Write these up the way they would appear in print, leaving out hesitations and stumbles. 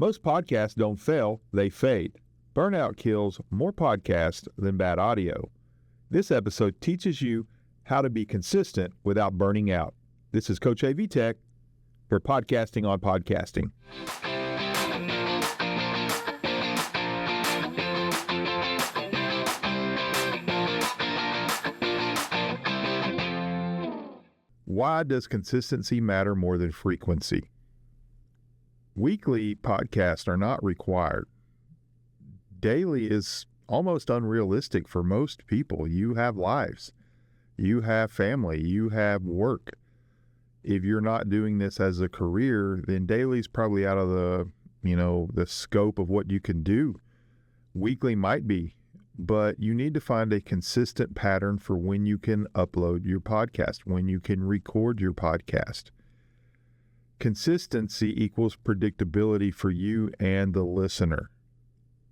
Most podcasts don't fail, they fade. Burnout kills more podcasts than bad audio. This episode teaches you how to be consistent without burning out. This is Coach AV Tech for Podcasting on Podcasting. Why does consistency matter more than frequency? Weekly podcasts are not required. Daily is almost unrealistic for most people. You have lives, you have family, you have work. If you're not doing this as a career, then daily is probably out of the scope of what you can do. Weekly might be, but you need to find a consistent pattern for when you can upload your podcast, when you can record your podcast. Consistency equals predictability for you and the listener.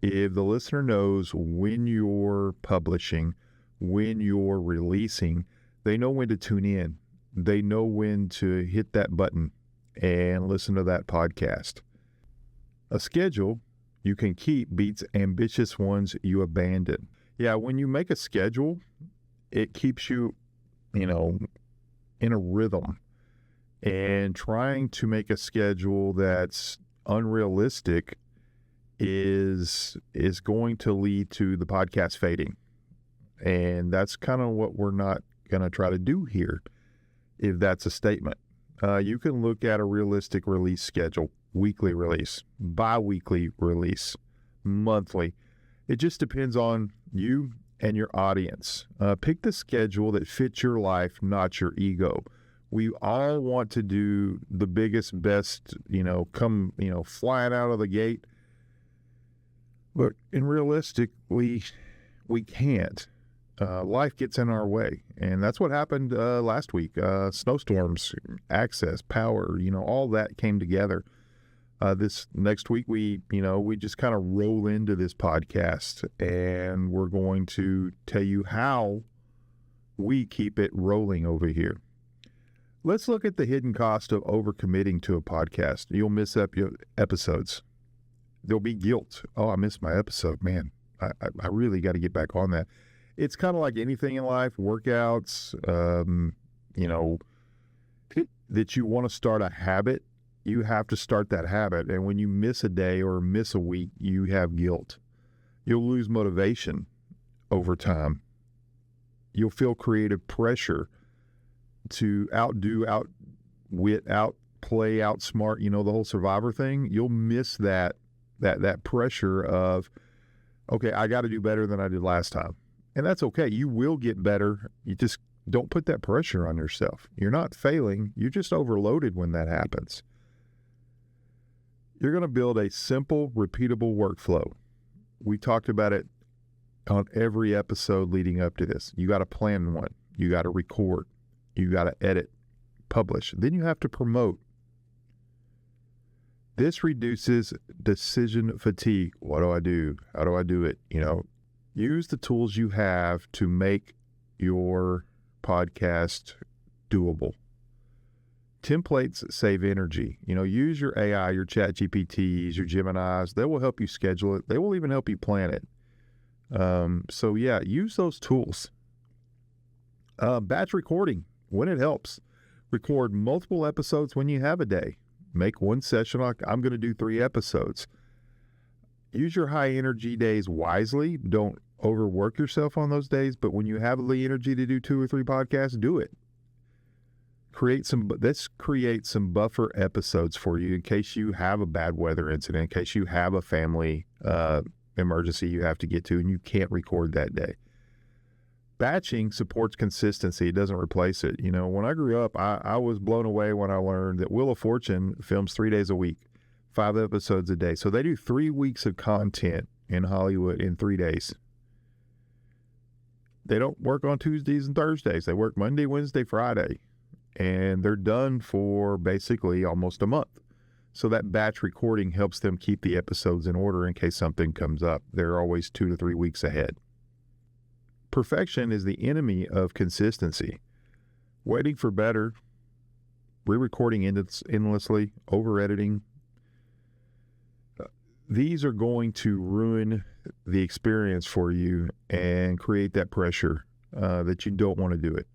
If the listener knows when you're publishing, when you're releasing, they know when to tune in. They know when to hit that button and listen to that podcast. A schedule you can keep beats ambitious ones you abandon. Yeah, when you make a schedule, it keeps you, in a rhythm. And trying to make a schedule that's unrealistic is going to lead to the podcast fading. And that's kind of what we're not going to try to do here, if that's a statement. You can look at a realistic release schedule, weekly release, bi-weekly release, monthly. It just depends on you and your audience. Pick the schedule that fits your life, not your ego. We all want to do the biggest, best, flying out of the gate. But realistically, we can't. Life gets in our way. And that's what happened last week. Snowstorms, access, power, all that came together. This next week, we just kind of roll into this podcast, and we're going to tell you how we keep it rolling over here. Let's look at the hidden cost of overcommitting to a podcast. You'll miss up your episodes. There'll be guilt. Oh, I missed my episode. Man, I really got to get back on that. It's kind of like anything in life, workouts, that you want to start a habit. You have to start that habit. And when you miss a day or miss a week, you have guilt. You'll lose motivation over time. You'll feel creative pressure to outdo, outwit, outplay, outsmart, the whole survivor thing. You'll miss that pressure of, okay, I got to do better than I did last time. And that's okay. You will get better. You just don't put that pressure on yourself. You're not failing. You're just overloaded when that happens. You're going to build a simple, repeatable workflow. We talked about it on every episode leading up to this. You got to plan one. You got to record. You got to edit, publish. Then you have to promote. This reduces decision fatigue. What do I do? How do I do it? Use the tools you have to make your podcast doable. Templates save energy. Use your AI, your ChatGPTs, your Geminis. They will help you schedule it. They will even help you plan it. Use those tools. Batch recording. When it helps, record multiple episodes when you have a day. Make one session like I'm going to do 3 episodes. Use your high energy days wisely. Don't overwork yourself on those days, but when you have the energy to do 2 or 3 podcasts, do it. Let's create some buffer episodes for you in case you have a bad weather incident, in case you have a family emergency you have to get to and you can't record that day. Batching supports consistency. It doesn't replace it. When I grew up, I was blown away when I learned that Wheel of Fortune films 3 days a week, 5 episodes a day. So they do 3 weeks of content in Hollywood in 3 days. They don't work on Tuesdays and Thursdays. They work Monday, Wednesday, Friday. And they're done for basically almost a month. So that batch recording helps them keep the episodes in order in case something comes up. They're always 2 to 3 weeks ahead. Perfection is the enemy of consistency. Waiting for better, re-recording endlessly, over-editing, these are going to ruin the experience for you and create that pressure that you don't want to do it.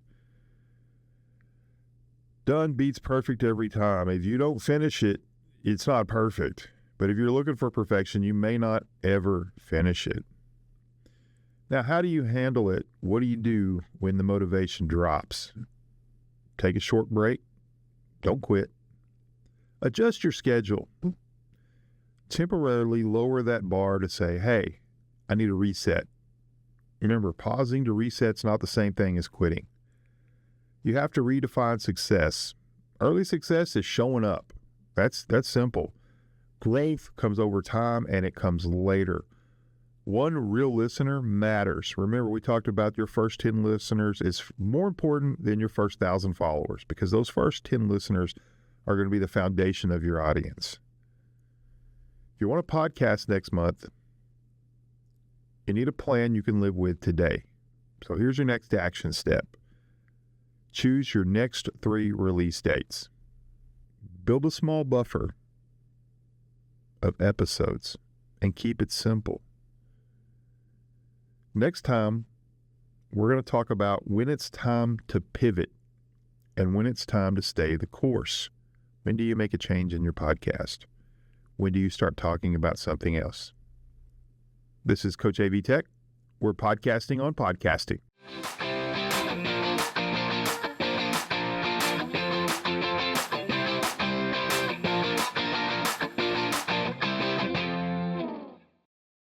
Done beats perfect every time. If you don't finish it, it's not perfect. But if you're looking for perfection, you may not ever finish it. Now, how do you handle it? What do you do when the motivation drops? Take a short break. Don't quit. Adjust your schedule. Temporarily lower that bar to say, hey, I need a reset. Remember, pausing to reset's not the same thing as quitting. You have to redefine success. Early success is showing up. That's simple. Growth comes over time and it comes later. One real listener matters. Remember, we talked about your first 10 listeners is more important than your first 1,000 followers, because those first 10 listeners are going to be the foundation of your audience. If you want a podcast next month, you need a plan you can live with today. So here's your next action step. Choose your next 3 release dates. Build a small buffer of episodes and keep it simple. Next time, we're going to talk about when it's time to pivot and when it's time to stay the course. When do you make a change in your podcast? When do you start talking about something else? This is Coach AV Tech. We're podcasting on podcasting.